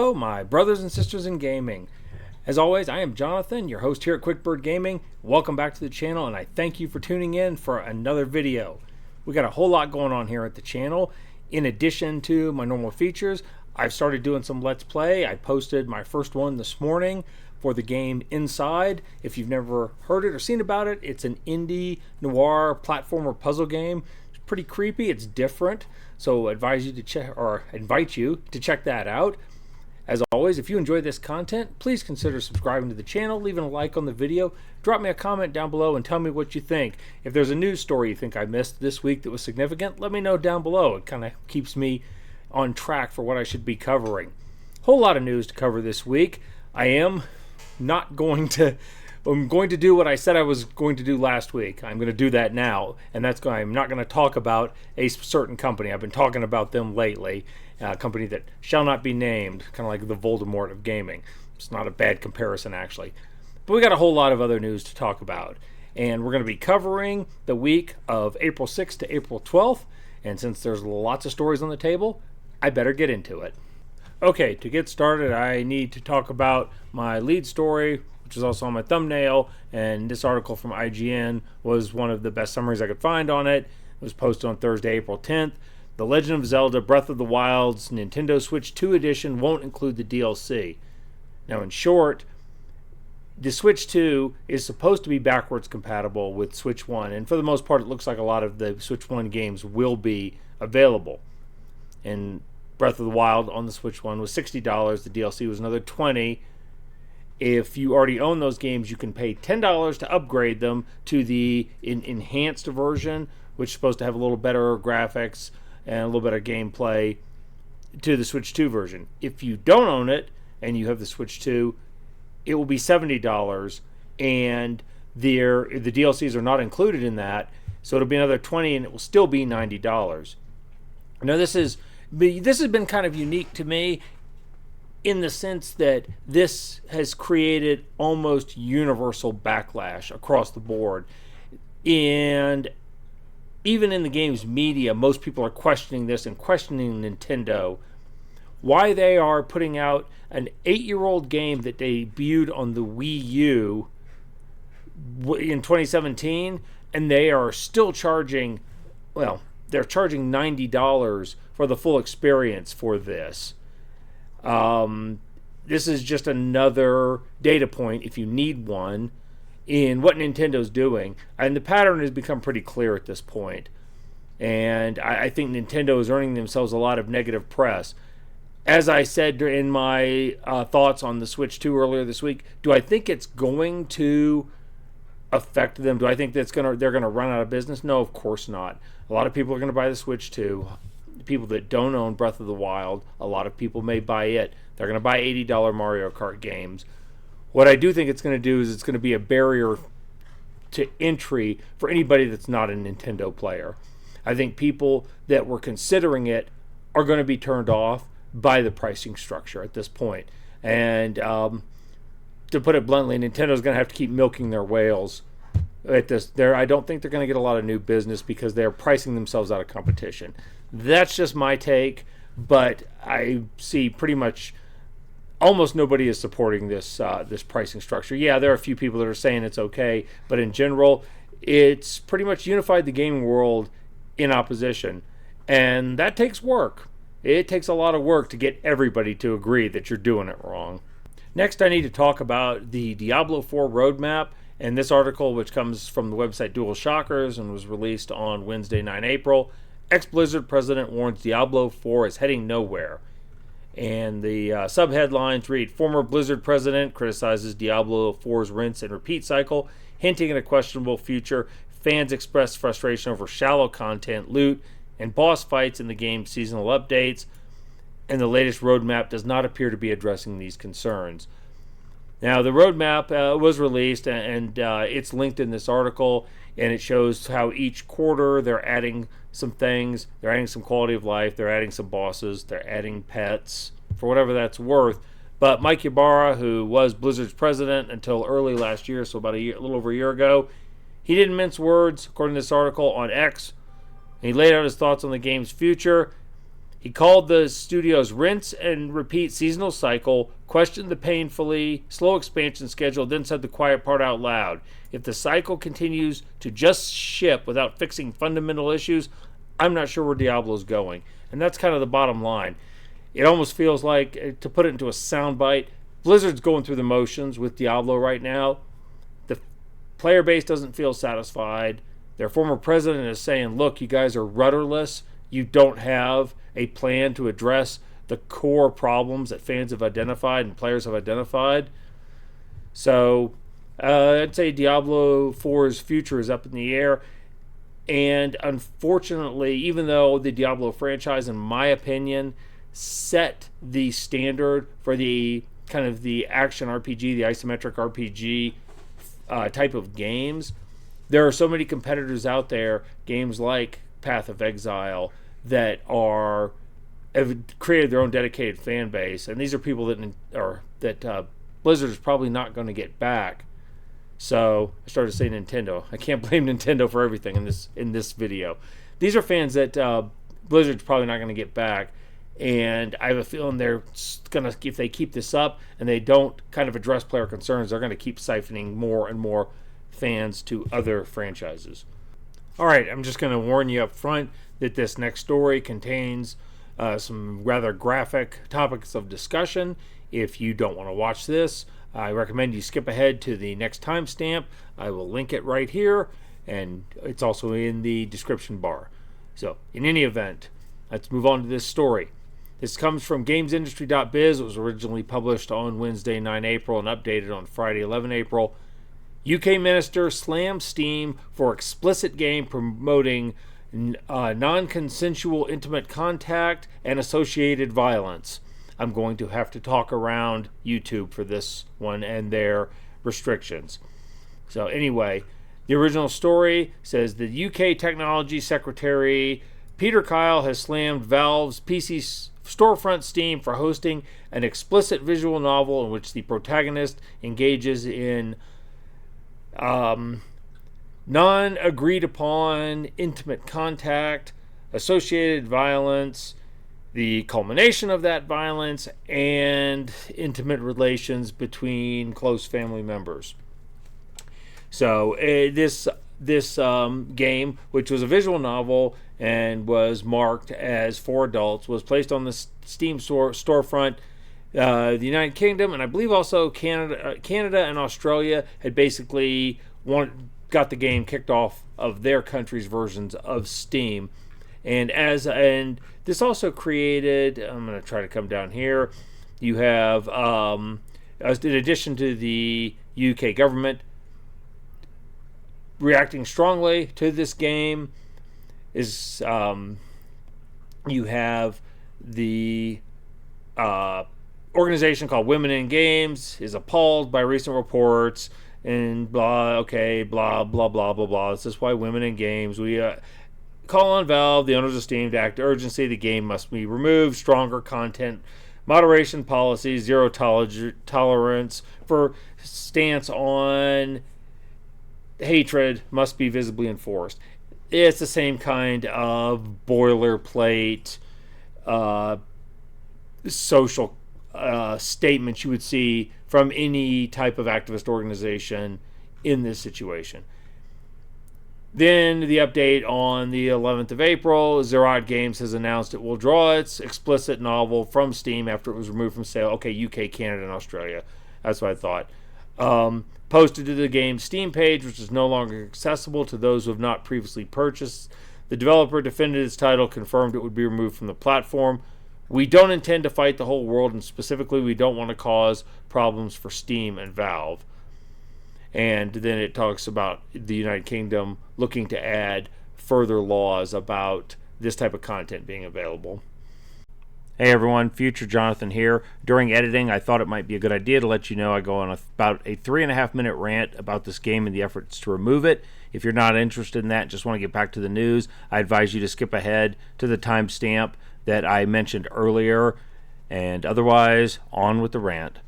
Hello, my brothers and sisters in gaming. As always, I am Jonathan, your host here at QuickBird Gaming. Welcome back to the channel, and I thank you for tuning in for another video. We got a whole lot going on here at the channel. In addition to my normal features, I've started doing some Let's Play. I posted my first one this morning for the game Inside. If you've never heard it or seen about it, it's an indie noir platformer puzzle game. It's pretty creepy. It's different. So I invite you to check that out. As always, if you enjoy this content, please consider subscribing to the channel, leaving a like on the video, drop me a comment down below and tell me what you think. If there's a news story you think I missed this week that was significant, let me know down below. It kind of keeps me on track for what I should be covering. Whole lot of news to cover this week. I'm going to do what I said I was going to do last week. I'm going to do that now, and I'm not going to talk about a certain company. I've been talking about them lately, a company that shall not be named, kind of like the Voldemort of gaming. It's not a bad comparison, actually. But we got a whole lot of other news to talk about, and we're going to be covering the week of April 6th to April 12th, and since there's lots of stories on the table, I better get into it. Okay, to get started, I need to talk about my lead story, which is also on my thumbnail, and this article from IGN was one of the best summaries I could find on it. It was posted on Thursday, April 10th. The Legend of Zelda Breath of the Wild's Nintendo Switch 2 edition won't include the DLC. Now, in short, the Switch 2 is supposed to be backwards compatible with Switch 1, and for the most part, it looks like a lot of the Switch 1 games will be available. And Breath of the Wild on the Switch 1 was $60. The DLC was another $20. If you already own those games, you can pay $10 to upgrade them to the enhanced version, which is supposed to have a little better graphics and a little better gameplay, to the Switch 2 version. If you don't own it and you have the Switch 2, it will be $70, and the DLCs are not included in that, so it'll be another $20, and it will still be $90. Now, this has been kind of unique to me in the sense that this has created almost universal backlash across the board. And even in the game's media, most people are questioning this and questioning Nintendo, why they are putting out an 8-year-old game that debuted on the Wii U in 2017, and they are still charging, they're charging $90 for the full experience for this. This is just another data point, if you need one, in what Nintendo's doing. And the pattern has become pretty clear at this point. And I think Nintendo is earning themselves a lot of negative press. As I said in my thoughts on the Switch 2 earlier this week, do I think it's going to affect them? Do I think they're going to run out of business? No, of course not. A lot of people are going to buy the Switch 2. People that don't own Breath of the Wild, a lot of people may buy it. They're going to buy $80 Mario Kart games. What I do think it's going to do is it's going to be a barrier to entry for anybody that's not a Nintendo player. I think people that were considering it are going to be turned off by the pricing structure at this point. And to put it bluntly, Nintendo's going to have to keep milking their whales at this. I don't think they're going to get a lot of new business because they're pricing themselves out of competition. That's just my take, but I see pretty much almost nobody is supporting this pricing structure. Yeah, there are a few people that are saying it's okay, but in general, it's pretty much unified the gaming world in opposition, and that takes work. It takes a lot of work to get everybody to agree that you're doing it wrong. Next, I need to talk about the Diablo 4 roadmap, and this article, which comes from the website Dual Shockers and was released on Wednesday, 9 April. Ex-Blizzard president warns Diablo 4 is heading nowhere. And the subheadlines read, former Blizzard president criticizes Diablo 4's rinse and repeat cycle, hinting at a questionable future. Fans express frustration over shallow content, loot, and boss fights in the game's seasonal updates. And the latest roadmap does not appear to be addressing these concerns. Now, the roadmap was released, and it's linked in this article, and it shows how each quarter they're adding some things. They're adding some quality of life. They're adding some bosses. They're adding pets, for whatever that's worth. But Mike Ybarra, who was Blizzard's president until early last year, so about a little over a year ago, he didn't mince words, according to this article, on X. He laid out his thoughts on the game's future. He called the studio's rinse and repeat seasonal cycle, questioned the painfully slow expansion schedule, then said the quiet part out loud. If the cycle continues to just ship without fixing fundamental issues, I'm not sure where Diablo's going. And that's kind of the bottom line. It almost feels like, to put it into a soundbite, Blizzard's going through the motions with Diablo right now. The player base doesn't feel satisfied. Their former president is saying, look, you guys are rudderless. You don't have a plan to address the core problems that fans have identified and players have identified. So I'd say Diablo 4's future is up in the air. And unfortunately, even though the Diablo franchise, in my opinion, set the standard for the kind of the action RPG, the isometric RPG type of games, there are so many competitors out there, games like Path of Exile, that have created their own dedicated fan base, and these are people that Blizzard is probably not going to get back. So I started to say Nintendo. I can't blame Nintendo for everything in this video. These are fans that Blizzard's probably not going to get back, and I have a feeling they're gonna, if they keep this up and they don't kind of address player concerns, they're going to keep siphoning more and more fans to other franchises. All right, I'm just going to warn you up front that this next story contains some rather graphic topics of discussion. If you don't want to watch this, I recommend you skip ahead to the next timestamp. I will link it right here, and it's also in the description bar. So, in any event, let's move on to this story. This comes from gamesindustry.biz. It was originally published on Wednesday, 9 April, and updated on Friday, 11 April. UK minister slams Steam for explicit game promoting non-consensual intimate contact and associated violence. I'm going to have to talk around YouTube for this one and their restrictions. So anyway, the original story says the UK Technology Secretary Peter Kyle has slammed Valve's PC storefront Steam for hosting an explicit visual novel in which the protagonist engages in non-agreed upon intimate contact, associated violence, the culmination of that violence, and intimate relations between close family members. So this game, which was a visual novel and was marked as for adults, was placed on the Steam storefront. The United Kingdom, and I believe also Canada and Australia had basically got the game kicked off of their country's versions of Steam. And this also created, I'm going to try to come down here, you have, in addition to the UK government reacting strongly to this game, is you have the organization called Women in Games is appalled by recent reports and blah blah blah blah blah. This is why Women in Games, we call on Valve, the owners of Steam, to act urgency. The game must be removed. Stronger content moderation policies, zero tolerance for stance on hatred must be visibly enforced. It's the same kind of boilerplate social statements you would see from any type of activist organization in this situation. Then the update on the 11th of April, Zerat Games has announced it will draw its explicit novel from Steam after it was removed from sale. Okay, UK, Canada, and Australia. That's what I thought. Posted to the game's Steam page, which is no longer accessible to those who have not previously purchased. The developer defended its title, confirmed it would be removed from the platform. We don't intend to fight the whole world, and specifically we don't want to cause problems for Steam and Valve. And then it talks about the United Kingdom looking to add further laws about this type of content being available. Hey everyone, Future Jonathan here. During editing, I thought it might be a good idea to let you know I go on about a 3.5 minute rant about this game and the efforts to remove it. If you're not interested in that, just want to get back to the news, I advise you to skip ahead to the timestamp that I mentioned earlier, and otherwise, on with the rant.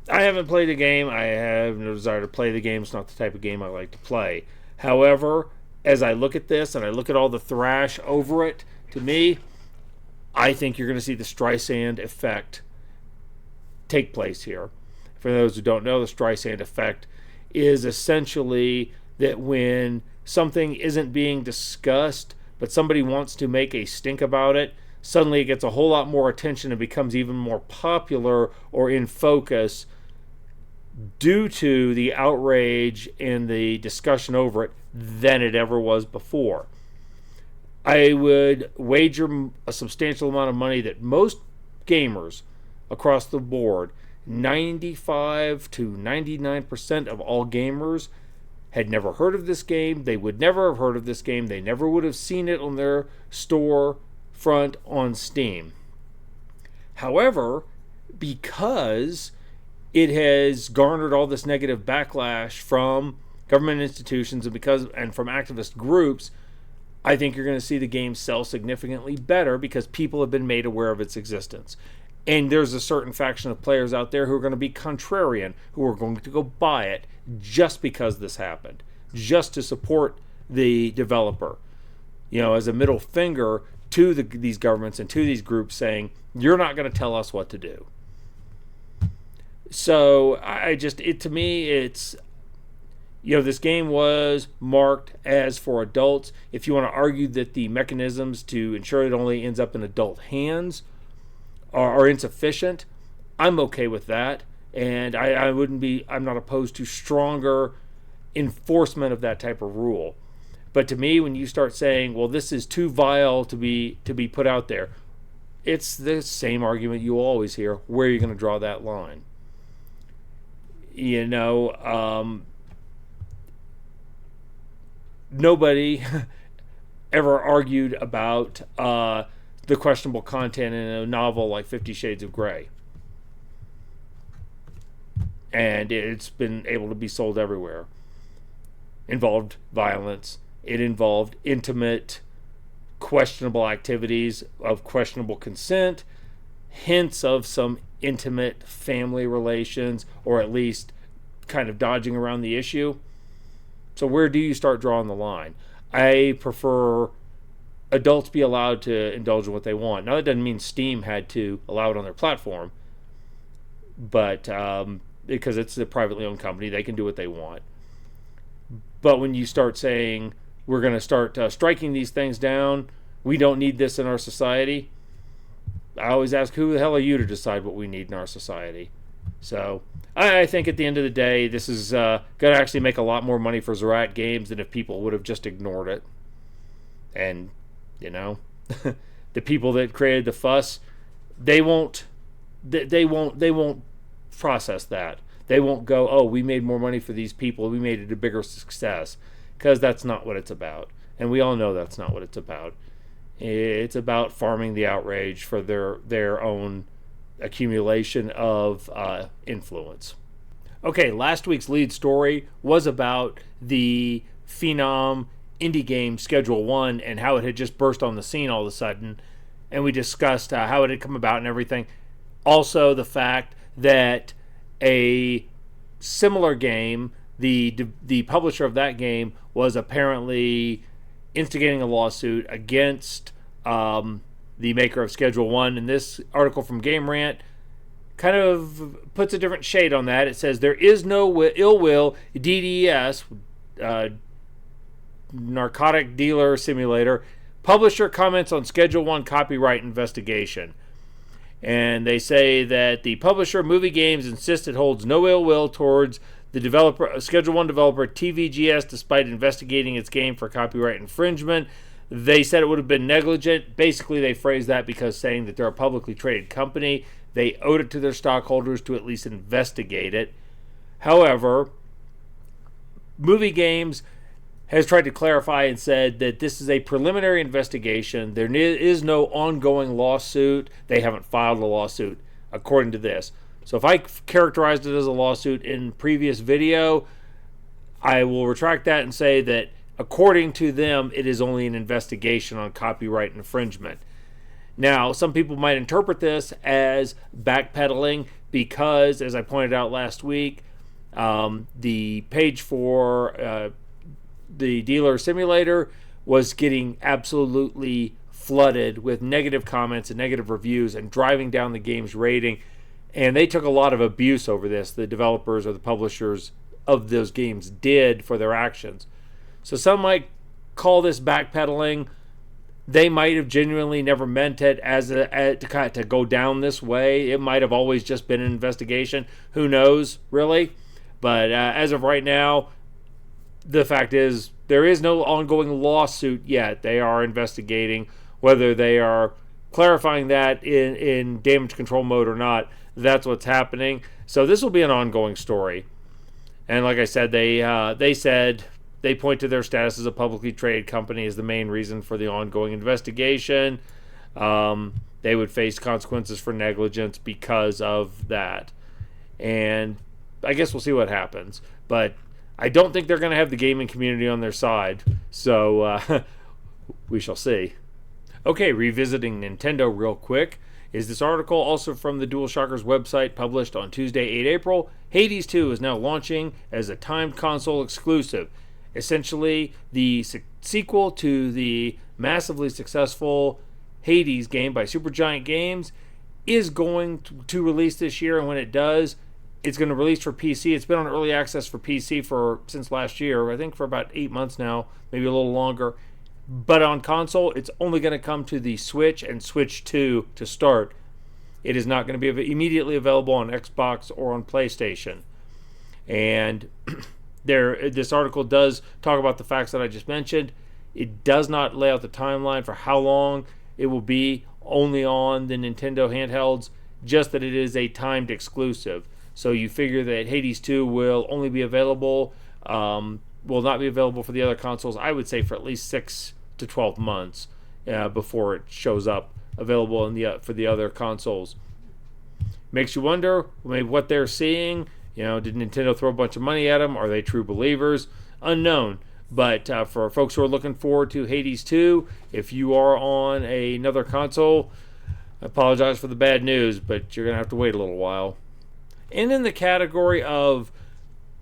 I haven't played the game. I have no desire to play the game. It's not the type of game I like to play. However, as I look at this and I look at all the thrash over it, to me, I think you're going to see the Streisand effect take place here. For those who don't know, the Streisand effect is essentially that when something isn't being discussed, but somebody wants to make a stink about it, suddenly it gets a whole lot more attention and becomes even more popular or in focus due to the outrage and the discussion over it than it ever was before. I would wager a substantial amount of money that most gamers across the board, 95 to 99% of all gamers, had never heard of this game. They would never have heard of this game. They never would have seen it on their store front on Steam. However, because it has garnered all this negative backlash from government institutions and from activist groups, I think you're going to see the game sell significantly better because people have been made aware of its existence. And there's a certain faction of players out there who are going to be contrarian, who are going to go buy it just because this happened, just to support the developer, as a middle finger to these governments and to these groups saying, you're not going to tell us what to do. So to me, it's, this game was marked as for adults. If you want to argue that the mechanisms to ensure it only ends up in adult hands are insufficient, I'm okay with that. And I'm not opposed to stronger enforcement of that type of rule. But to me, when you start saying, well, this is too vile to be put out there, it's the same argument you always hear. Where are you going to draw that line? Nobody ever argued about the questionable content in a novel like 50 Shades of Grey. And it's been able to be sold everywhere. Involved violence. It involved intimate, questionable activities of questionable consent, hints of some intimate family relations, or at least kind of dodging around the issue. So where do you start drawing the line? I prefer adults be allowed to indulge in what they want. Now, that doesn't mean Steam had to allow it on their platform, but because it's a privately owned company, they can do what they want. But when you start saying, we're going to start striking these things down, we don't need this in our society, I always ask, who the hell are you to decide what we need in our society? So I think at the end of the day, this is going to actually make a lot more money for Zerat Games than if people would have just ignored it. And, the people that created the fuss, they won't process that. They won't go, oh, we made more money for these people, we made it a bigger success, because that's not what it's about. And we all know that's not what it's about. It's about farming the outrage for their own accumulation of influence. Okay, last week's lead story was about the Phenom indie game Schedule 1 and how it had just burst on the scene all of a sudden. And we discussed how it had come about and everything. Also, the fact that a similar game, the publisher of that game was apparently instigating a lawsuit against the maker of Schedule 1. And this article from Game Rant kind of puts a different shade on that. It says, there is no ill will, DDS, narcotic dealer simulator. Publisher comments on Schedule 1 copyright investigation. And they say that the publisher, Movie Games, insists it holds no ill will towards the developer, Schedule 1 developer TVGS, despite investigating its game for copyright infringement. They said it would have been negligent. Basically, they phrased that because saying that they're a publicly traded company, they owed it to their stockholders to at least investigate it. However, Movie Games has tried to clarify and said that this is a preliminary investigation. There is no ongoing lawsuit. They haven't filed a lawsuit, according to this. So if I characterized it as a lawsuit in previous video, I will retract that and say that according to them, it is only an investigation on copyright infringement. Now, some people might interpret this as backpedaling because, as I pointed out last week, the page for the dealer simulator was getting absolutely flooded with negative comments and negative reviews and driving down the game's rating. And they took a lot of abuse over this, the developers or the publishers of those games did for their actions. So some might call this backpedaling. They might have genuinely never meant it to go down this way. It might have always just been an investigation. Who knows, really? But as of right now, the fact is there is no ongoing lawsuit yet. They are investigating whether they are clarifying that in damage control mode or not. That's what's happening. So this will be an ongoing story. And like I said, they said they point to their status as a publicly traded company as the main reason for the ongoing investigation. They would face consequences for negligence because of that. And I guess we'll see what happens. But I don't think they're going to have the gaming community on their side. So we shall see. Okay, revisiting Nintendo real quick is this article also from the DualShockers website published on Tuesday, 8 April. Hades 2 is now launching as a timed console exclusive. Essentially, the sequel to the massively successful Hades game by Supergiant Games is going to release this year, and when it does, it's going to release for PC. It's been on early access for PC since last year, I think for about 8 months now, maybe a little longer. But on console, it's only going to come to the Switch and Switch 2 to start. It is not going to be immediately available on Xbox or on PlayStation. And this article does talk about the facts that I just mentioned. It does not lay out the timeline for how long it will be only on the Nintendo handhelds, just that it is a timed exclusive. So you figure that Hades 2 will only be available, will not be available for the other consoles, I would say for at least 6 to 12 months before it shows up available for the other consoles. Makes you wonder maybe what they're seeing. Did Nintendo throw a bunch of money at them? Are they true believers? Unknown. But for folks who are looking forward to Hades 2, if you are on another console, I apologize for the bad news, but you're going to have to wait a little while. And in the category of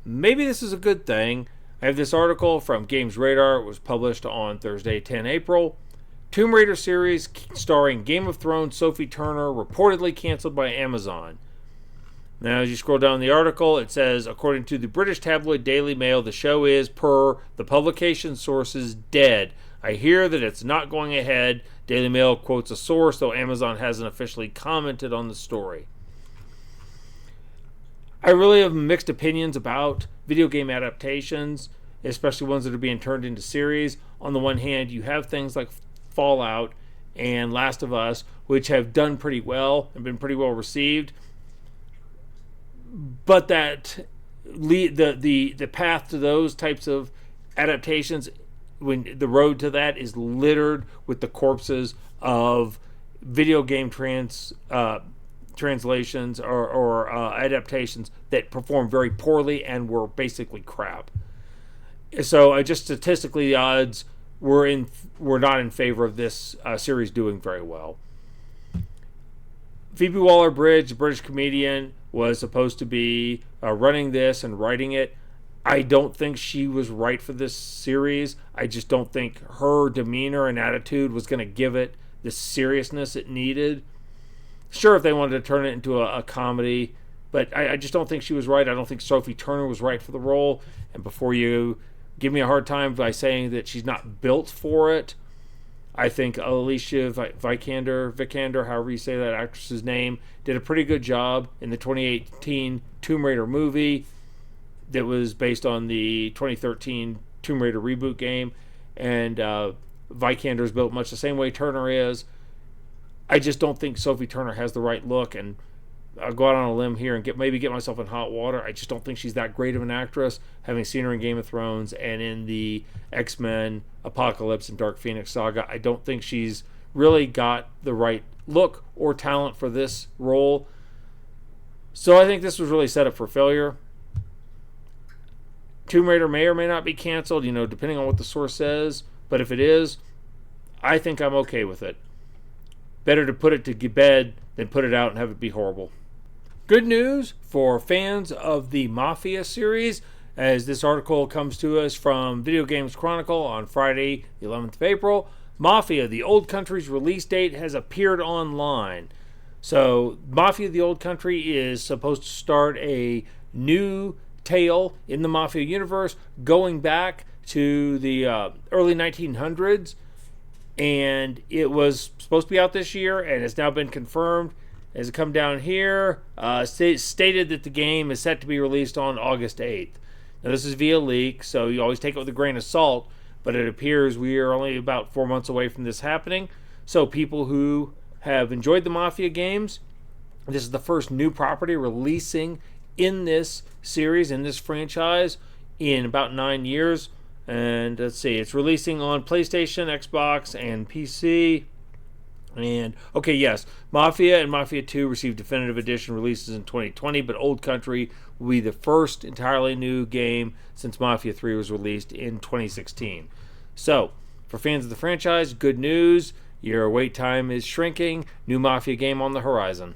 maybe this is a good thing, I have this article from Games Radar. It was published on Thursday, 10 April. Tomb Raider series starring Game of Thrones Sophie Turner reportedly canceled by Amazon. Now, as you scroll down the article, it says, according to the British tabloid Daily Mail, the show is, per the publication sources, dead. I hear that it's not going ahead. Daily Mail quotes a source, though Amazon hasn't officially commented on the story. I really have mixed opinions about video game adaptations, especially ones that are being turned into series. On the one hand, you have things like Fallout and Last of Us, which have done pretty well and been pretty well received. But that the path to those types of adaptations, when the road to that is littered with the corpses of video game translations or adaptations that perform very poorly and were basically crap. So just statistically, the odds were not in favor of this series doing very well. Phoebe Waller-Bridge, the British comedian, was supposed to be running this and writing it. I don't think she was right for this series. I just don't think her demeanor and attitude was going to give it the seriousness it needed. Sure, if they wanted to turn it into a comedy, but I just don't think she was right. I don't think Sophie Turner was right for the role. And before you give me a hard time by saying that she's not built for it, I think Alicia Vikander, however you say that actress's name, did a pretty good job in the 2018 Tomb Raider movie that was based on the 2013 Tomb Raider reboot game. And Vikander is built much the same way Turner is. I just don't think Sophie Turner has the right look, and I'll go out on a limb here and maybe get myself in hot water. I just don't think she's that great of an actress, having seen her in Game of Thrones and in the X-Men Apocalypse and Dark Phoenix saga. I don't think she's really got the right look or talent for this role. So I think this was really set up for failure. Tomb Raider may or may not be canceled, depending on what the source says. But if it is, I think I'm okay with it. Better to put it to bed than put it out and have it be horrible. Good news for fans of the Mafia series. as this article comes to us from Video Games Chronicle on Friday, the 11th of April. Mafia, the Old Country's release date has appeared online. So, Mafia, the Old Country is supposed to start a new tale in the Mafia universe going back to the early 1900s. And it was supposed to be out this year and has now been confirmed. As it come down here, stated that the game is set to be released on August 8th. Now, this is via leak, so you always take it with a grain of salt, but it appears we are only about 4 months away from this happening. So people who have enjoyed the Mafia games, this is the first new property releasing in this series, in this franchise, in about 9 years. And let's see, it's releasing on PlayStation, Xbox, and PC. And, okay, yes, Mafia and Mafia 2 received Definitive Edition releases in 2020, but Old Country will be the first entirely new game since Mafia 3 was released in 2016. So, for fans of the franchise, good news. Your wait time is shrinking. New Mafia game on the horizon.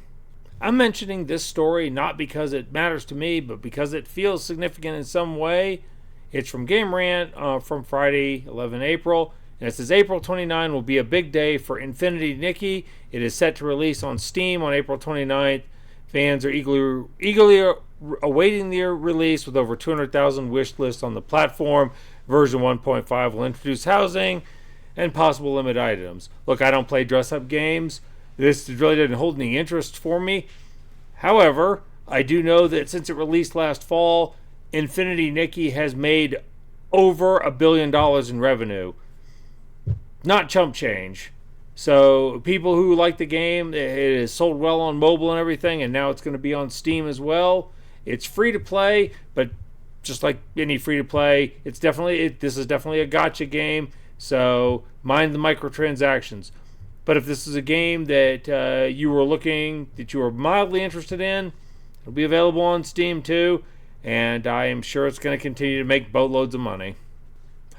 I'm mentioning this story not because it matters to me, but because it feels significant in some way. It's from Game Rant from Friday, 11 April. And it says April 29 will be a big day for Infinity Nikki. It is set to release on Steam on April 29th. Fans are eagerly awaiting the release with over 200,000 wish lists on the platform. Version 1.5 will introduce housing and possible limited items. Look, I don't play dress-up games. This really didn't hold any interest for me. However, I do know that since it released last fall, Infinity Nikki has made over $1 billion in revenue. Not chump change. So people who like the game, it is sold well on mobile and everything, and now it's going to be on Steam as well. It's free to play, but just like any free to play, this is definitely a gotcha game. So mind the microtransactions. But if this is a game that you were mildly interested in, it'll be available on Steam too, and I am sure it's going to continue to make boatloads of money.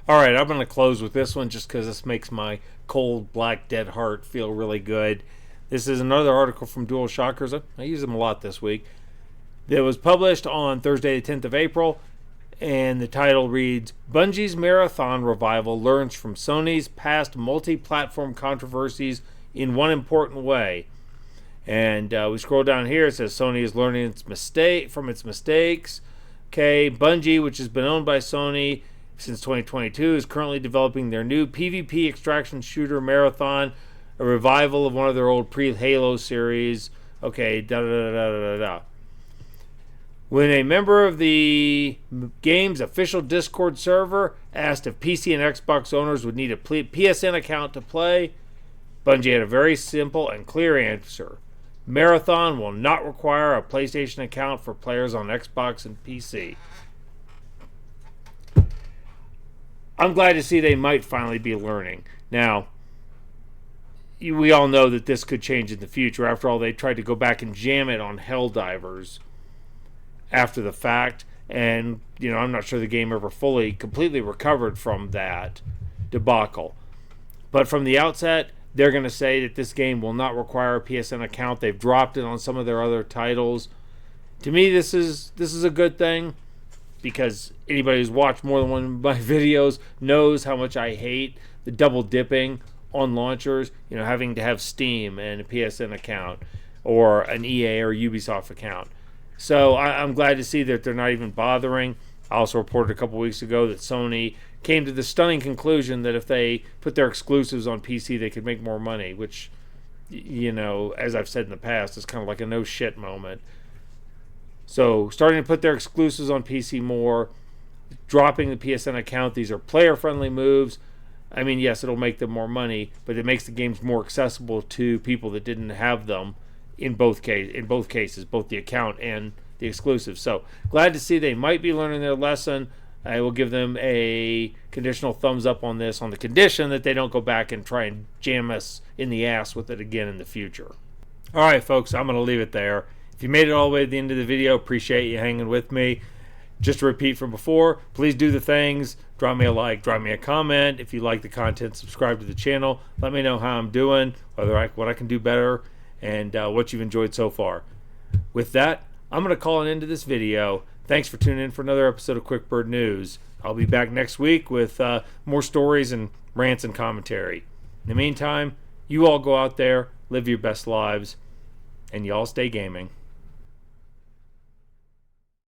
Alright, I'm going to close with this one just because this makes my cold, black, dead heart feel really good. This is another article from Dual Shockers. I use them a lot this week. That was published on Thursday, the 10th of April, and the title reads, Bungie's Marathon Revival learns from Sony's past multi-platform controversies in one important way. And we scroll down here, it says Sony is learning from its mistakes. Okay, Bungie, which has been owned by Sony since 2022, is currently developing their new PvP extraction shooter Marathon, a revival of one of their old pre-Halo series. Okay, da-da-da-da-da-da. When a member of the game's official Discord server asked if PC and Xbox owners would need a PSN account to play, Bungie had a very simple and clear answer. Marathon will not require a PlayStation account for players on Xbox and PC. I'm glad to see they might finally be learning. Now, we all know that this could change in the future. After all, they tried to go back and jam it on Helldivers after the fact, and I'm not sure the game ever completely recovered from that debacle. But from the outset, they're going to say that this game will not require a PSN account. They've dropped it on some of their other titles. To me, this is a good thing, because anybody who's watched more than one of my videos knows how much I hate the double dipping on launchers, having to have Steam and a PSN account or an EA or Ubisoft account. So I'm glad to see that they're not even bothering. I also reported a couple weeks ago that Sony came to the stunning conclusion that if they put their exclusives on PC, they could make more money, which, as I've said in the past, is kind of like a no shit moment. So starting to put their exclusives on PC more, dropping the PSN account, these are player-friendly moves. I mean, yes, it'll make them more money, but it makes the games more accessible to people that didn't have them in both cases, both the account and the exclusive. So glad to see they might be learning their lesson. I will give them a conditional thumbs up on this, on the condition that they don't go back and try and jam us in the ass with it again in the future. All right, folks, I'm going to leave it there. If you made it all the way to the end of the video, appreciate you hanging with me. Just to repeat from before, please do the things. Drop me a like, drop me a comment. If you like the content, subscribe to the channel. Let me know how I'm doing, what I can do better, and what you've enjoyed so far. With that, I'm going to call an end to this video. Thanks for tuning in for another episode of Quick Bird News. I'll be back next week with more stories and rants and commentary. In the meantime, you all go out there, live your best lives, and y'all stay gaming.